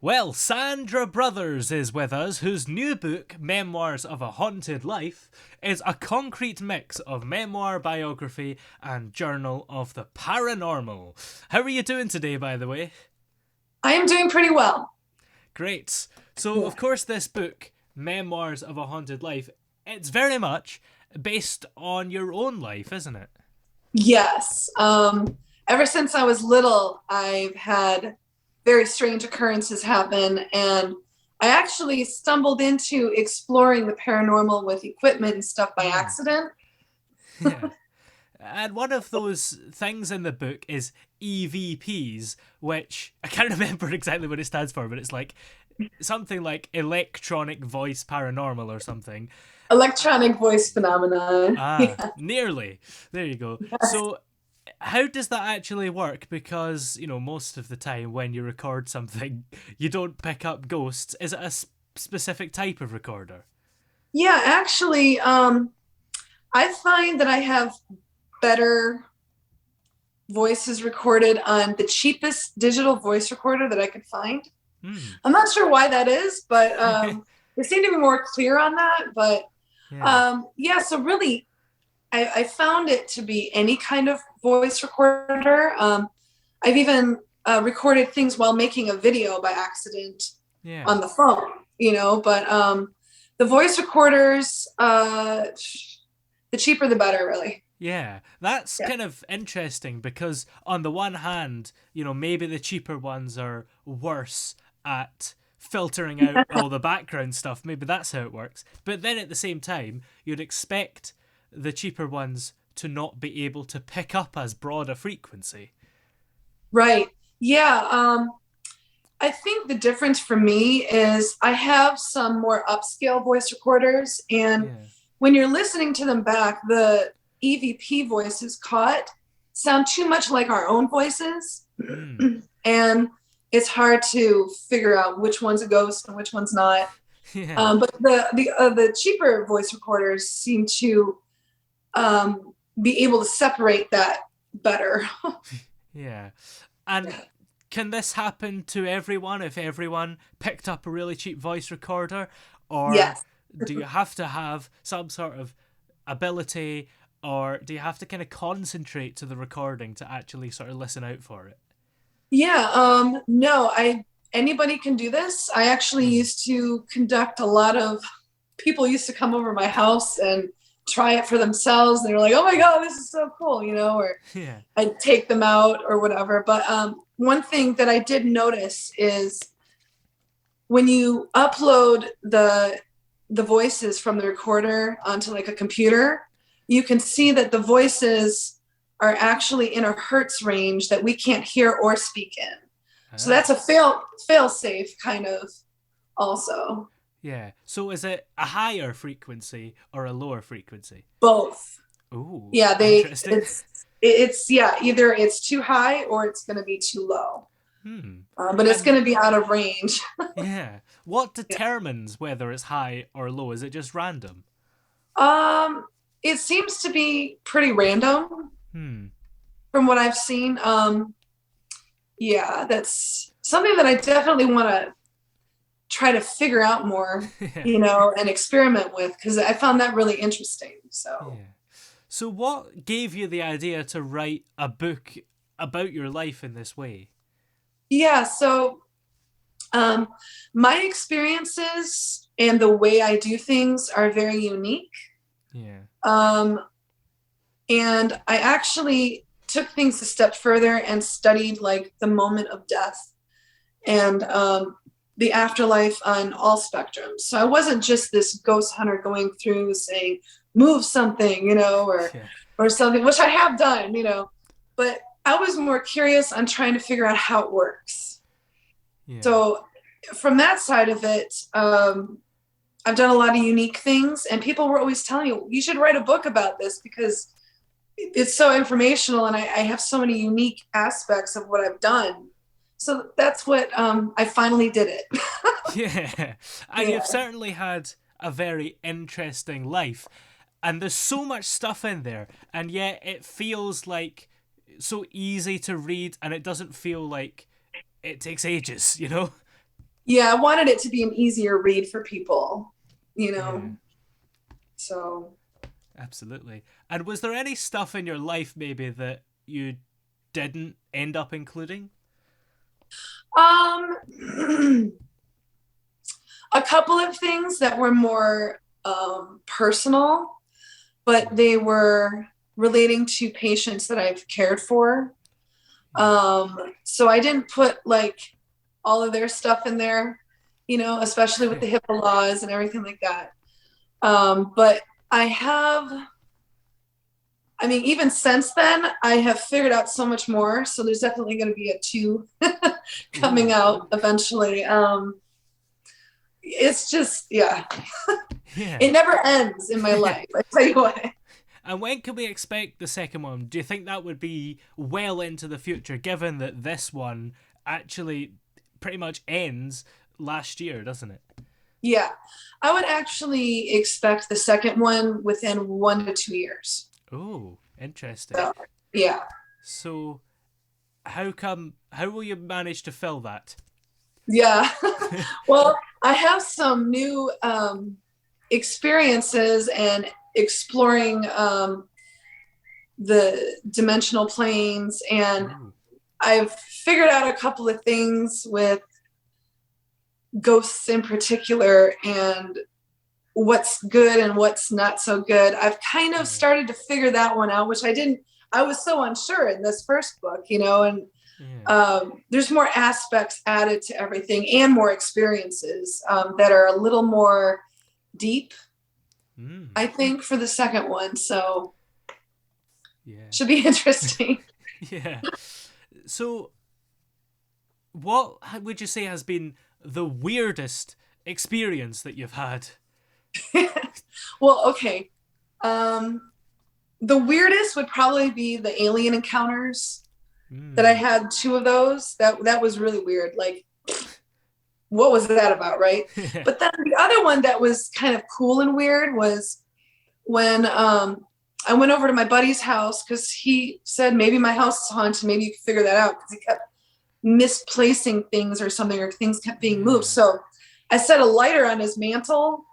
Well, Sandra Brothers is with us, whose new book, Memoirs of a Haunted Life, is a concrete mix of memoir, biography, and journal of the paranormal. How are you doing today, by the way? I am doing pretty well. Great. So, Yeah. of course, this book, Memoirs of a Haunted Life, it's very much based on your own life, isn't it? Yes. Ever since I was little, I've had very strange occurrences happen, and I actually stumbled into exploring the paranormal with equipment and stuff by Hmm. accident. Yeah. And one of those things in the book is EVPs, which I can't remember exactly what it stands for, but it's like something like electronic voice paranormal or something. Electronic voice phenomenon. Ah, Yeah. nearly. There you go. So, how does that actually work? Because, most of the time when you record something, you don't pick up ghosts. Is it a specific type of recorder? Yeah, actually, I find that I have better voices recorded on the cheapest digital voice recorder that I could find. Hmm. I'm not sure why that is, but they seem to be more clear on that. But Yeah. yeah, so really, I found it to be any kind of voice recorder. I've even recorded things while making a video by accident Yeah. on the phone, but the voice recorders, the cheaper the better, really. Yeah, that's Yeah. kind of interesting because on the one hand, maybe the cheaper ones are worse at filtering out all the background stuff. Maybe that's how it works. But then at the same time, you'd expect the cheaper ones to not be able to pick up as broad a frequency. Right. Yeah. I think the difference for me is I have some more upscale voice recorders, and Yeah. when you're listening to them back, the EVP voices caught sound too much like our own voices, Hmm. and it's hard to figure out which one's a ghost and which one's not. Yeah. But the cheaper voice recorders seem to be able to separate that better. Yeah. And can this happen to everyone if everyone picked up a really cheap voice recorder? Or Yes. do you have to have some sort of ability, or do you have to kind of concentrate to the recording to actually sort of listen out for it? Yeah, no, I anybody can do this. I actually Hmm. used to conduct a lot of people used to come over my house and try it for themselves. They were like, "Oh my God, this is so cool," or Yeah. I'd take them out or whatever. But one thing that I did notice is when you upload the voices from the recorder onto like a computer, you can see that the voices are actually in a hertz range that we can't hear or speak in. So Ah. that's a fail safe kind of also. Yeah. So is it a higher frequency or a lower frequency? Both. Ooh, Yeah, interesting. it's yeah, either it's too high or it's going to be too low. Hmm. But it's And going to be out of range. yeah, what Yeah. determines whether it's high or low? Is it just random? Um, it seems to be pretty random Hmm. from what I've seen. Yeah, that's something that I definitely want to try to figure out more, Yeah. and experiment with because I found that really interesting. So, Yeah. So, what gave you the idea to write a book about your life in this way? yeah, so um, my experiences and the way I do things are very unique. Yeah. Um, and I actually took things a step further and studied like the moment of death and the afterlife on all spectrums. So I wasn't just this ghost hunter going through saying, move something, Yeah. or something, which I have done, but I was more curious on trying to figure out how it works. Yeah. So from that side of it, I've done a lot of unique things, and people were always telling me, you should write a book about this because it's so informational and I have so many unique aspects of what I've done. So that's what I finally did it. Yeah. And you've Yeah. certainly had a very interesting life. And there's so much stuff in there. And yet it feels like so easy to read, and it doesn't feel like it takes ages, you know? Yeah, I wanted it to be an easier read for people, you Yeah, know. So, absolutely. And was there any stuff in your life maybe that you didn't end up including? um, a couple of things that were more personal, but Mm, they were relating to patients that I've cared for. yeah. So I didn't put like all of their stuff in there, especially with the HIPAA laws and everything like that. But I have, I mean, even since then, I have figured out so much more. So there's definitely going to be a two coming Ooh. out eventually. It's just, yeah, Yeah. it never ends in my life. I tell you what. And when can we expect the second one? Do you think that would be well into the future, given that this one actually pretty much ends last year, doesn't it? Yeah, I would actually expect the second one within 1 to 2 years. Oh, interesting. So, yeah. So, how come? How will you manage to fill that? Yeah. Well, I have some new experiences and exploring the dimensional planes, and Ooh. I've figured out a couple of things with ghosts in particular and what's good and what's not so good. I've kind of Yeah. started to figure that one out, which I didn't, I was so unsure in this first book, and Yeah. there's more aspects added to everything and more experiences that are a little more deep, Mm. I think, for the second one. So Yeah. should be interesting. Yeah. So, what would you say has been the weirdest experience that you've had? Well, okay. Um, the weirdest would probably be the alien encounters that I Mm. had two of those. That was really weird. Like, what was that about, right? Yeah. But then the other one that was kind of cool and weird was when I went over to my buddy's house because he said maybe my house is haunted, maybe you can figure that out because he kept misplacing things or something, or things kept being moved. Yeah. So I set a lighter on his mantle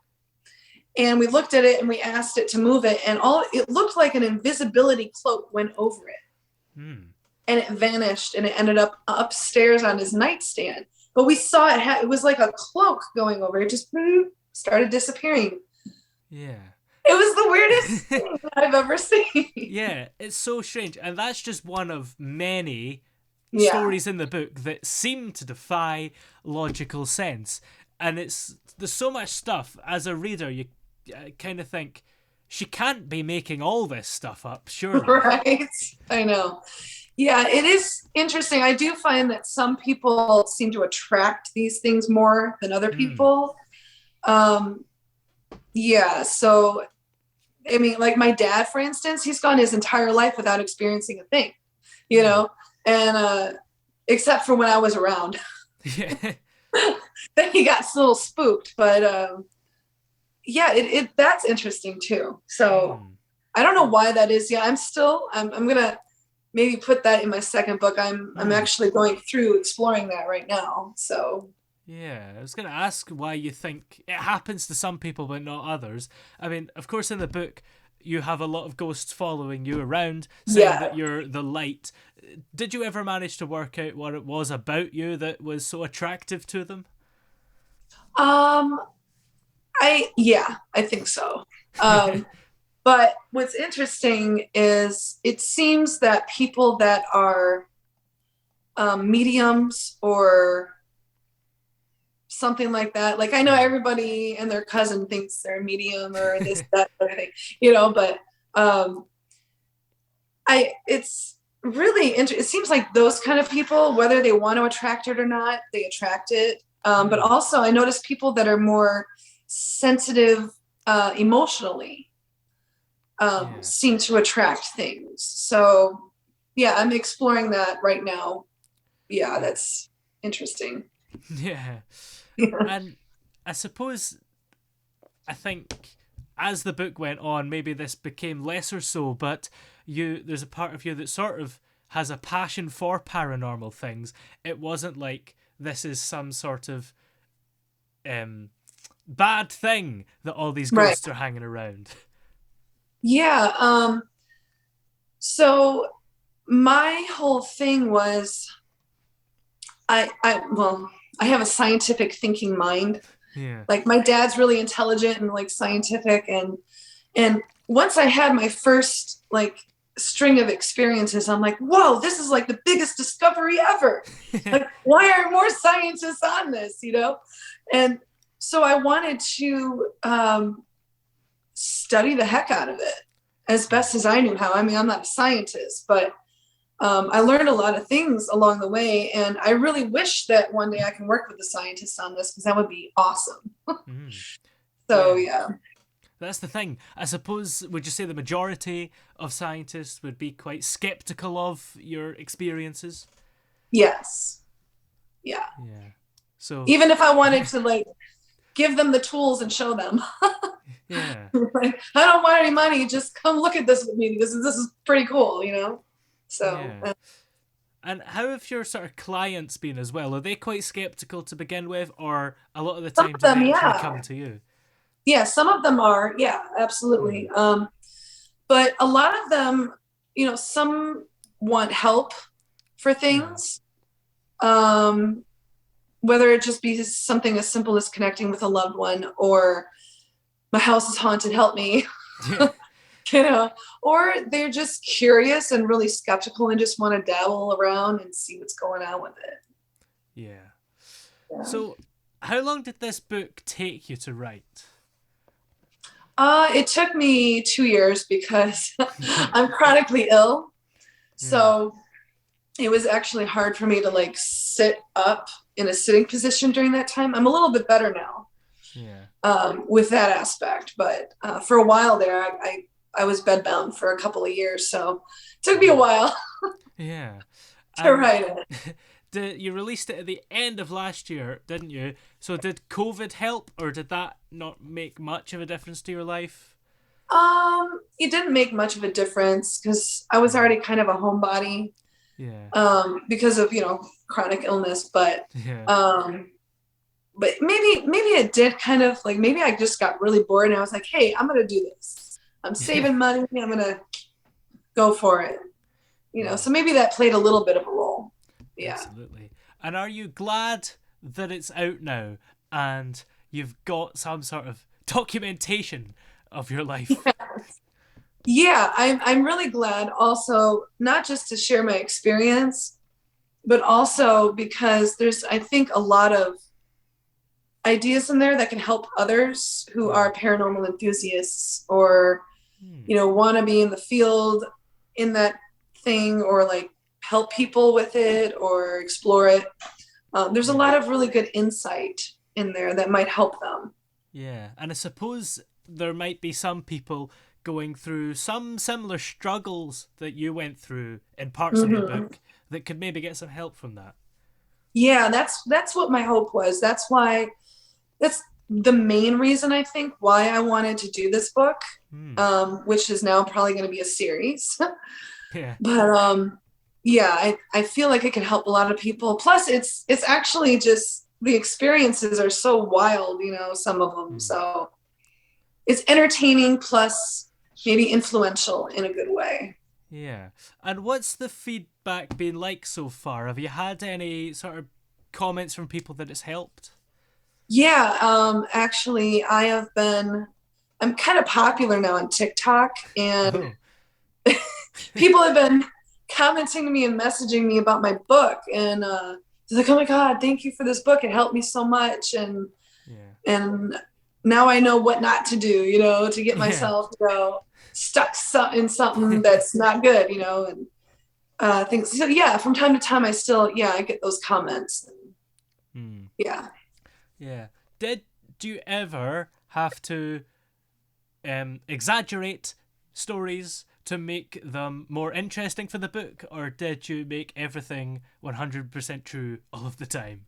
and we looked at it and we asked it to move it, and all it looked like an invisibility cloak went over it Mm. and it vanished and it ended up upstairs on his nightstand. But we saw it was like a cloak going over it, just started disappearing. Yeah. It was the weirdest thing I've ever seen. Yeah, it's so strange. And that's just one of many Yeah. stories in the book that seem to defy logical sense. And there's so much stuff as a reader, you kind of think, she can't be making all this stuff up, surely. Right. I know. Yeah, it is interesting. I do find that some people seem to attract these things more than other Mm. people. Um, yeah, so I mean, like my dad, for instance, he's gone his entire life without experiencing a thing, you Mm. know, and except for when I was around. Yeah. Then he got a little spooked, but yeah, it that's interesting too. So Mm. I don't know why that is. Yeah, I'm gonna maybe put that in my second book. I'm Mm. actually going through exploring that right now. So Yeah, I was going to ask why you think it happens to some people but not others. I mean, of course, in the book, you have a lot of ghosts following you around, saying yeah. that you're the light. Did you ever manage to work out what it was about you that was so attractive to them? Um I think so. Um but what's interesting is it seems that people that are mediums or something like that. Like I know Mm. everybody and their cousin thinks they're a medium or this, that, other thing, but um I it's really it seems like those kind of people, whether they want to attract it or not, they attract it. But Mm. also I notice people that are more sensitive emotionally Yeah. seem to attract things. So yeah, I'm exploring that right now. Yeah, Uh, that's interesting. yeah. And I suppose, I think as the book went on, maybe this became less or so, but there's a part of you that sort of has a passion for paranormal things. It wasn't like this is some sort of um, bad thing that all these Right. ghosts are hanging around. Yeah. So my whole thing was well, I have a scientific thinking mind. Yeah. Like my dad's really intelligent and like scientific, and once I had my first like string of experiences, I'm like, whoa, this is like the biggest discovery ever. Like, why aren't more scientists on this, you know? And so I wanted to study the heck out of it as best as I knew how. I mean, I'm not a scientist, but I learned a lot of things along the way. And I really wish that one day I can work with a scientist on this because that would be awesome. Mm. So, Yeah. yeah. That's the thing. I suppose, would you say the majority of scientists would be quite skeptical of your experiences? Yes. Yeah. Yeah. So, Even if I wanted to like give them the tools and show them. yeah. Like, I don't want any money. Just come look at this with me. This is pretty cool, you know? So, Yeah. And how have your sort of clients been as well? Are they quite skeptical to begin with, or a lot of the some time of do them, they actually yeah. come to you? Yeah, some of them are. Yeah, Hmm. absolutely. But a lot of them, some want help for Yeah. things. Um, whether it just be something as simple as connecting with a loved one or my house is haunted, help me, Yeah. you know, or they're just curious and really skeptical and just want to dabble around and see what's going on with it. Yeah. Yeah. So, how long did this book take you to write? It took me 2 years because I'm chronically ill. Yeah. So it was actually hard for me to like sit up in a sitting position during that time. I'm a little bit better now Yeah. with that aspect, but for a while there, I was bedbound for a couple of years. So it took me a Wow. while Yeah. to And write it. you released it at the end of last year, didn't you? So did COVID help, or did that not make much of a difference to your life? It didn't make much of a difference because I was Hmm. already kind of a homebody Yeah. because of chronic illness, Yeah. um, but maybe it did kind of like maybe I just got really bored and I was like, hey, I'm gonna do this. I'm Yeah. saving money. I'm gonna go for it. Yeah. So maybe that played a little bit of a role. Yeah. Absolutely. And are you glad that it's out now and you've got some sort of documentation of your life? Yeah, I'm really glad also not just to share my experience, but also because there's I think a lot of ideas in there that can help others who Yeah. are paranormal enthusiasts or Hmm. want to be in the field in that thing or like help people with it or explore it. There's a Yeah. lot of really good insight in there that might help them. Yeah. And I suppose there might be some people going through some similar struggles that you went through in parts of your Mm-hmm. book that could maybe get some help from that. Yeah, that's what my hope was. That's the main reason I think why I wanted to do this book, Hmm. which is now probably going to be a series. Yeah. But yeah, I feel like it can help a lot of people. Plus, it's actually just the experiences are so wild, some of them. Hmm. So it's entertaining plus maybe influential in a good way. Yeah. And what's the feedback been like so far? Have you had any sort of comments from people that it's helped? Yeah, actually, I'm kind of popular now on TikTok, and Oh. people have been commenting to me and messaging me about my book, and they're like, "Oh my God, thank you for this book. It helped me so much." Yeah. And now I know what not to do, to get Yeah. myself, stuck in something that's not good, and things. So yeah, from time to time, I get those comments. Hmm. Yeah. Yeah. Did you ever have to exaggerate stories to make them more interesting for the book, or did you make everything 100% true all of the time?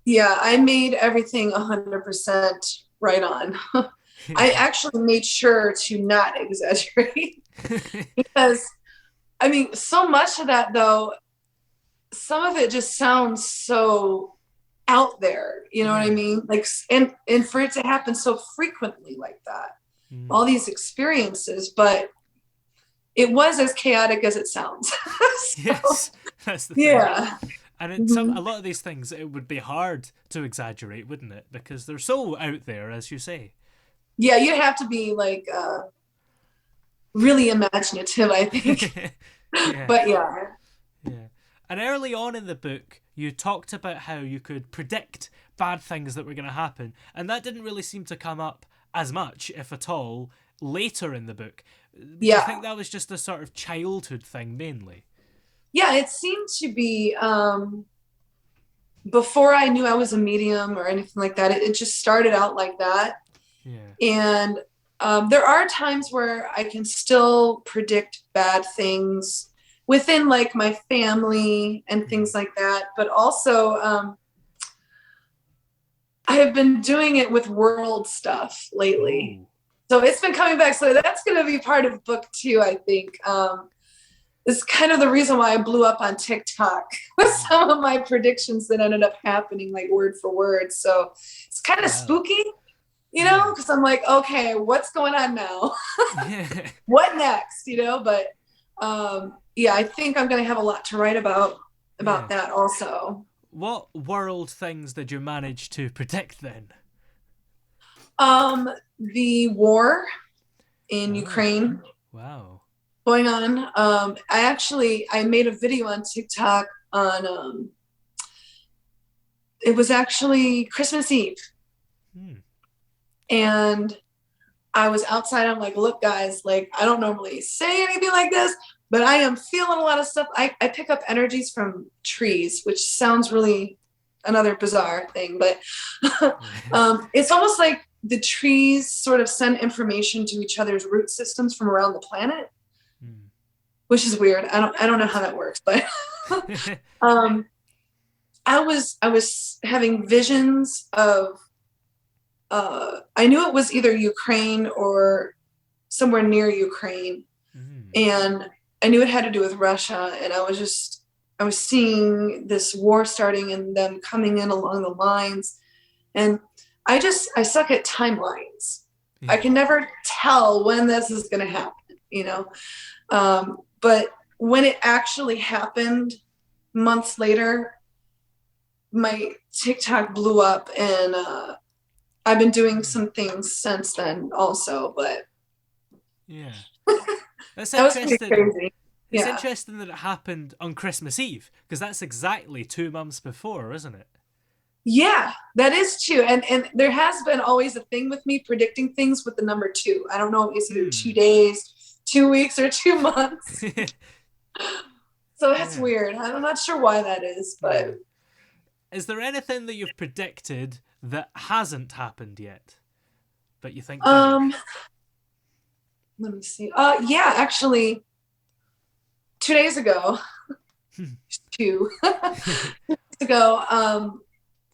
Yeah, I made everything 100% right on. I Yeah. actually made sure to not exaggerate because, I mean, so much of that, though, some of it just sounds so out there. You know what I Yeah. mean? Like, and for it to happen so frequently like that, all Mm. these experiences, but it was as chaotic as it sounds. So, Yes, that's the thing. yeah. And Mhm. a lot of these things it would be hard to exaggerate, wouldn't it? Because they're so out there, as you say. Yeah, you have to be like really imaginative, I think. Yeah, But yeah. yeah. And early on in the book, you talked about how you could predict bad things that were going to happen, and that didn't really seem to come up as much, if at all, later in the book. Do you Yeah. think that was just a sort of childhood thing mainly? Yeah, it seemed to be before I knew I was a medium or anything like that, it just started out like that. Yeah. And there are times where I can still predict bad things within like my family and Mm. things like that. But also, I have been doing it with world stuff lately. Oh. So it's been coming back. So that's going to be part of book two, I think. It's kind of the reason why I blew up on TikTok with Mm. some of my predictions that ended up happening, like word for word. So it's kind of Wow. spooky, you know, Yeah. because I'm like, okay, what's going on now? Yeah. What next, you know? But yeah, I think I'm going to have a lot to write Yeah. about that also. What world things did you manage to predict then? The war in Oh, Ukraine wow. going on. I made a video on TikTok on it was actually Christmas Eve, Hmm. and I was outside. I'm like, look, guys, like I don't normally say anything like this, but I am feeling a lot of stuff. I pick up energies from trees, which sounds really another bizarre thing, but it's almost like the trees sort of send information to each other's root systems from around the planet, Hmm. which is weird. I don't know how that works, but um, I was having visions of I knew it was either Ukraine or somewhere near Ukraine, Hmm. and I knew it had to do with Russia, and I was seeing this war starting and them coming in along the lines, and I suck at timelines. I Yeah. can never tell when this is going to happen, you know. But when it actually happened months later, my TikTok blew up, and I've been doing Hmm. some things since then also, but Yeah. That's that was pretty interesting. crazy. It's Yeah. interesting that it happened on Christmas Eve because that's exactly 2 months before, isn't it? Yeah, that is true. And there has been always a thing with me predicting things with the number two. I don't know, it's either Hmm. 2 days, 2 weeks, or 2 months. So that's Yeah. weird. I'm not sure why that is, Yeah. but Is there anything that you've predicted that hasn't happened yet, but you think will? um let me see. Yeah, actually 2 days ago, two days ago,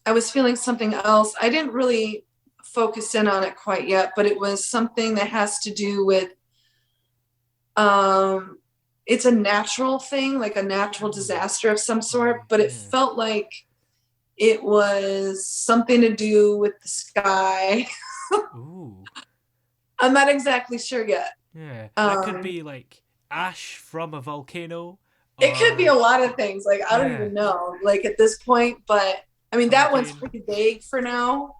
I was feeling something else. I didn't really focus in on it quite yet, but it was something that has to do with um it's a natural thing, like a natural Hmm. disaster of some sort, but it Yeah. felt like it was something to do with the sky. Ooh. I'm not exactly sure yet. Yeah. That could Um, be like ash from a volcano, it could be a or lot of things. Like I don't yeah, even know, like at this point, but I mean that one's hurricane. pretty vague for now.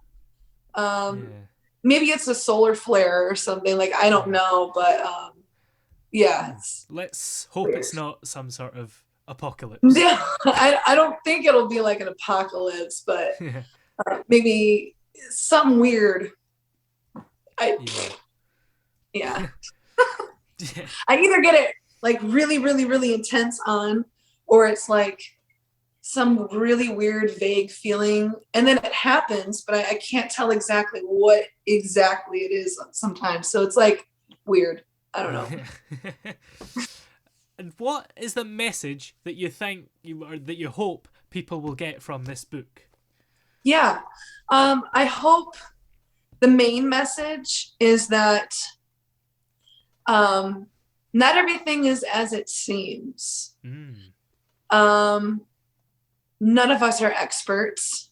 Um, Yeah. maybe it's a solar flare or something. Like I don't Yeah. know, but yeah, Hmm. it's Let's hope weird. it's not some sort of apocalypse. Yeah, I don't think it'll be like an apocalypse, but Yeah. maybe something weird. I Yeah. yeah. Yeah. I either get it like really, really, really intense on, or it's like some really weird, vague feeling, and then it happens, but I can't tell exactly what exactly it is sometimes. So it's like weird. I don't know. Yeah. And what is the message that you think you or that you hope people will get from this book? Yeah. I hope the main message is that um, not everything is as it seems. Mm. Um, none of us are experts.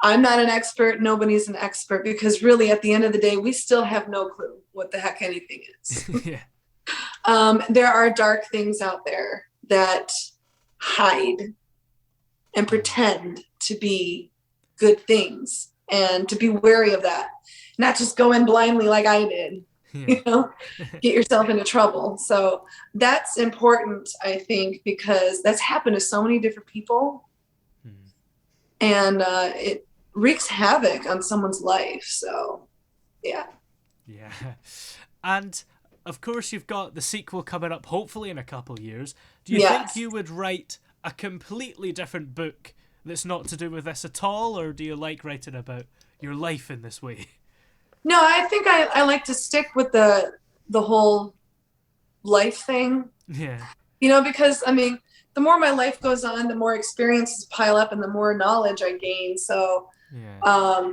I'm not an expert. Nobody's an expert, because really at the end of the day, we still have no clue what the heck anything is. Yeah. There are dark things out there that hide and pretend to be good things, and to be wary of that. Not just go in blindly like I did, Yeah. get yourself into trouble. So that's important, I think, because that's happened to so many different people, and it wreaks havoc on someone's life. So, yeah. Yeah. And of course, you've got the sequel coming up, hopefully in a couple of years. Do you think Yes. you would write a completely different book that's not to do with this at all, or do you like writing about your life in this way? No, I think I like to stick with the whole life thing, Yeah. because I mean, the more my life goes on, the more experiences pile up and the more knowledge I gain. So, Yeah.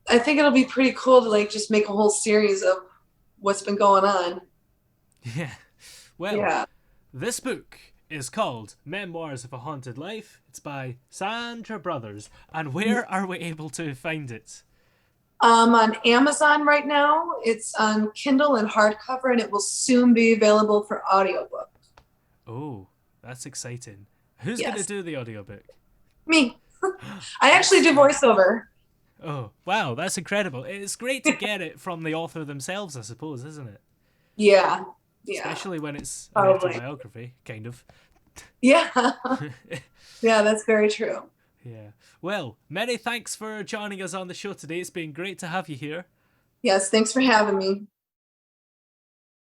I think it'll be pretty cool to like just make a whole series of what's been going on. Yeah. Well, Yeah. this book is called Memoirs of a Haunted Life. It's by Sandra Brothers. And where are we able to find it? On Amazon right now. It's on Kindle and hardcover, and it will soon be available for audiobook. Oh, that's exciting. Who's going to Yes. do the audiobook? Me. I actually do voiceover. Oh, wow, that's incredible. It's great to get it from the author themselves, I suppose, isn't it? Yeah. Yeah. Especially when it's an Probably. autobiography, kind of. Yeah. Yeah, that's very true. Yeah. Well, many thanks for joining us on the show today. It's been great to have you here. Yes, thanks for having me.